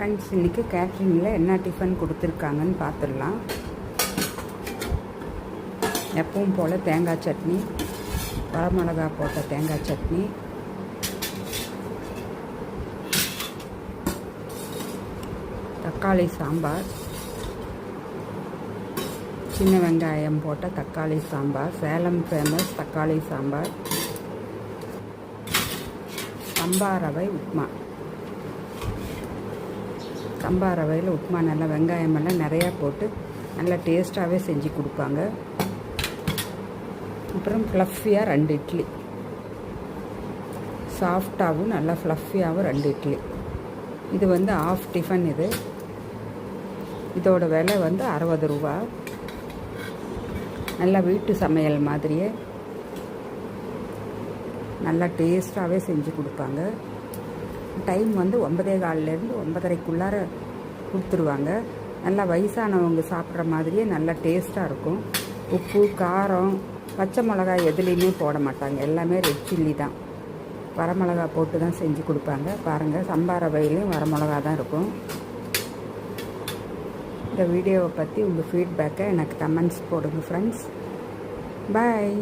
Friends, இன்றைக்கி கேட்ரிங்கில் என்ன tiffin கொடுத்துருக்காங்கன்னு பார்த்துடலாம். எப்பவும் போல் தேங்காய் சட்னி, வரமிளகா போட்ட தேங்காய் சட்னி, தக்காளி சாம்பார், சின்ன வெங்காயம் போட்ட தக்காளி சாம்பார், சேலம் ஃபேமஸ் தக்காளி சாம்பார், சம்பா ரவை உப்புமா. சம்பா ரவையில் உப்புமா நல்லா வெங்காயமெல்லாம் நிறையா போட்டு நல்லா டேஸ்ட்டாகவே செஞ்சு கொடுப்பாங்க. அப்புறம் ஃப்ளஃபியாக 2 இட்லி, சாஃப்டாகவும் நல்லா ஃப்ளஃபியாகவும் 2 இட்லி. இது ஆஃப் டிஃபன். இதோட விலை 60 ரூபா. நல்லா வீட்டு சமையல் மாதிரியே நல்லா டேஸ்ட்டாகவே செஞ்சு கொடுப்பாங்க. டைம் 9:15 9:30 கொடுத்துருவாங்க. நல்லா வயசானவங்க சாப்பிட்ற மாதிரியே நல்லா டேஸ்ட்டாக இருக்கும். உப்பு, காரம், பச்சை மிளகாய் எதுலேயுமே போட மாட்டாங்க. எல்லாமே ரெட் சில்லி தான், வரமிளகா போட்டு தான் செஞ்சு கொடுப்பாங்க. பாருங்கள், சம்பா ரவையிலையும் வரமிளகா தான் இருக்கும். இந்த வீடியோவை பற்றி உங்கள் ஃபீட்பேக்கை எனக்கு கமெண்ட்ஸ் போடுங்க ஃப்ரெண்ட்ஸ். பாய்.